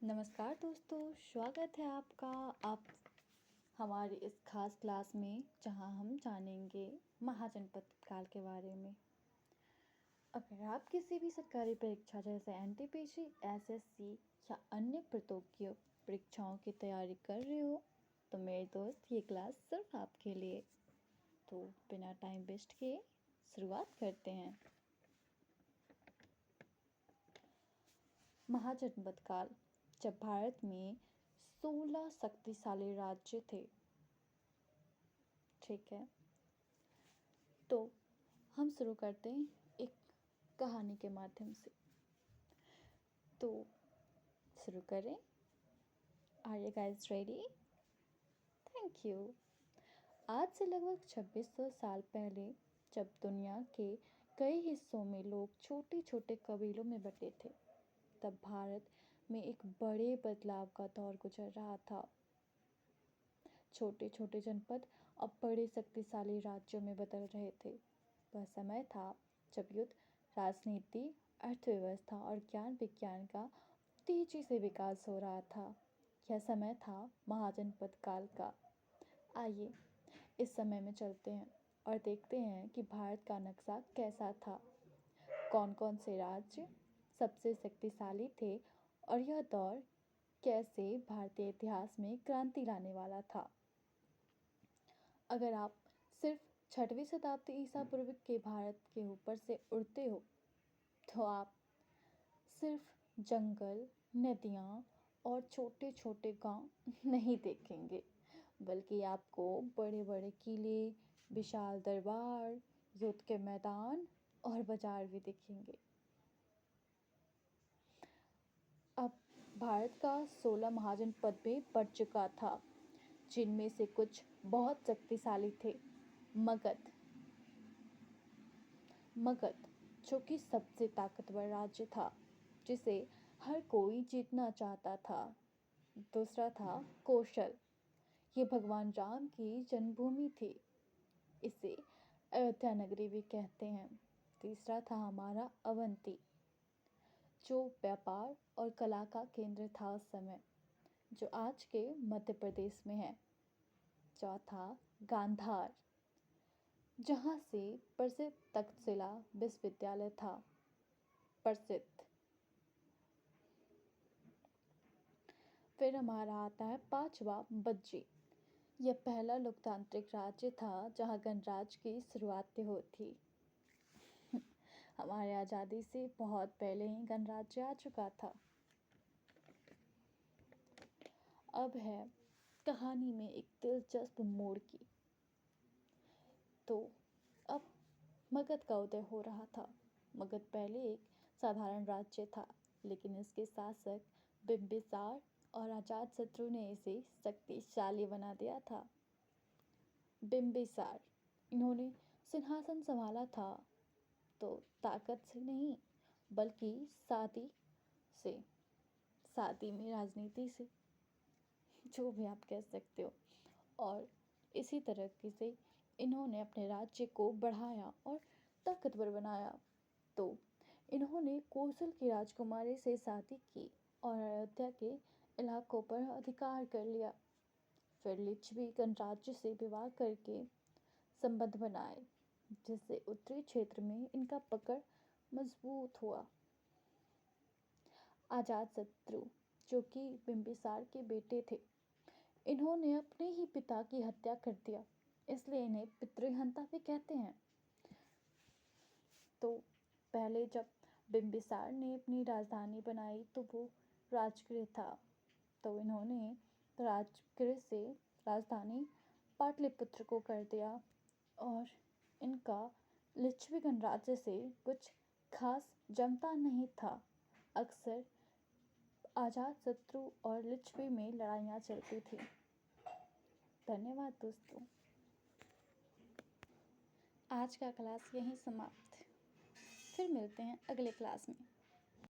नमस्कार दोस्तों, स्वागत है आपका आप हमारी इस खास क्लास में जहां हम जानेंगे महाजनपद काल के बारे में। अगर आप किसी भी सरकारी परीक्षा जैसे एनटीपीसी, एसएससी या अन्य प्रतियोगी परीक्षाओं की तैयारी कर रहे हो तो मेरे दोस्त ये क्लास सिर्फ आपके लिए। तो बिना टाइम वेस्ट किए शुरुआत करते हैं। महाजनपद काल जब भारत में 16 शक्तिशाली राज्य थे। ठीक है, तो हम शुरू करते हैं एक कहानी के माध्यम से। तो शुरू करें। Are you guys ready? Thank you. आज से लगभग 2600 साल पहले जब दुनिया के कई हिस्सों में लोग छोटे छोटे कबीलों में बटे थे, तब भारत में एक बड़े बदलाव का दौर गुजर रहा था। छोटे छोटे जनपद अब बड़े शक्तिशाली राज्यों में बदल रहे थे। वह समय था जब युद्ध, राजनीति, अर्थव्यवस्था और ज्ञान विज्ञान का तेजी से विकास हो रहा था। यह समय था महाजनपद काल का। आइए इस समय में चलते हैं और देखते हैं कि भारत का नक्शा कैसा था, कौन कौन से राज्य सबसे शक्तिशाली थे और यह दौर कैसे भारतीय इतिहास में क्रांति लाने वाला था। अगर आप सिर्फ 6वीं शताब्दी ईसा पूर्व के भारत के ऊपर से उड़ते हो तो आप सिर्फ जंगल, नदियाँ और छोटे छोटे गांव नहीं देखेंगे, बल्कि आपको बड़े बड़े किले, विशाल दरबार, युद्ध के मैदान और बाजार भी दिखेंगे। अब भारत का 16 महाजनपद में बढ़ चुका था, जिनमें से कुछ बहुत शक्तिशाली थे। मगध जो कि सबसे ताकतवर राज्य था, जिसे हर कोई जीतना चाहता था। दूसरा था कौशल, ये भगवान राम की जन्मभूमि थी, इसे अयोध्या नगरी भी कहते हैं। तीसरा था हमारा अवंती, जो व्यापार और कला का केंद्र था उस समय, जो आज के मध्य प्रदेश में है। चौथा गांधार, जहाँ से प्रसिद्ध तक्षशिला विश्वविद्यालय था प्रसिद्ध। फिर हमारा आता है पांचवा बज्जी। यह पहला लोकतांत्रिक राज्य था जहाँ गणराज्य की शुरुआत हुई थी। हमारे आज़ादी से बहुत पहले ही गणराज्य आ चुका था। अब है कहानी में एक दिलचस्प मोड़ की। तो अब मगध का उदय हो रहा था। मगध पहले एक साधारण राज्य था, लेकिन इसके शासक बिंबिसार और अजातशत्रु ने इसे शक्तिशाली बना दिया था। बिंबिसार, इन्होंने सिंहासन संभाला था तो ताकत से नहीं, बल्कि शादी में राजनीति से, जो भी आप कह सकते हो। और इसी तरह से इन्होंने अपने राज्य को बढ़ाया और ताकतवर बनाया। तो इन्होंने कौशल की राजकुमारी से शादी की और अयोध्या के इलाकों पर अधिकार कर लिया। फिर लिच्छवी गणराज्य से विवाह करके संबंध बनाए, जिससे उत्तरी क्षेत्र में इनका पकड़ मजबूत हुआ। अजातशत्रु, जो कि बिंबिसार के बेटे थे, इन्होंने अपने ही पिता की हत्या कर दिया, इसलिए इन्हें पितृहंता भी कहते हैं। तो पहले जब बिंबिसार ने अपनी राजधानी बनाई तो वो राजगृह था, तो इन्होंने राजगृह से राजधानी पाटलिपुत्र को कर दिया और इनका लिच्छवी गणराज्य से कुछ खास जमता नहीं था। अक्सर अजातशत्रु और लिच्छवी में लड़ाइयाँ चलती थी। धन्यवाद दोस्तों। आज का क्लास यहीं समाप्त। फिर मिलते हैं अगले क्लास में।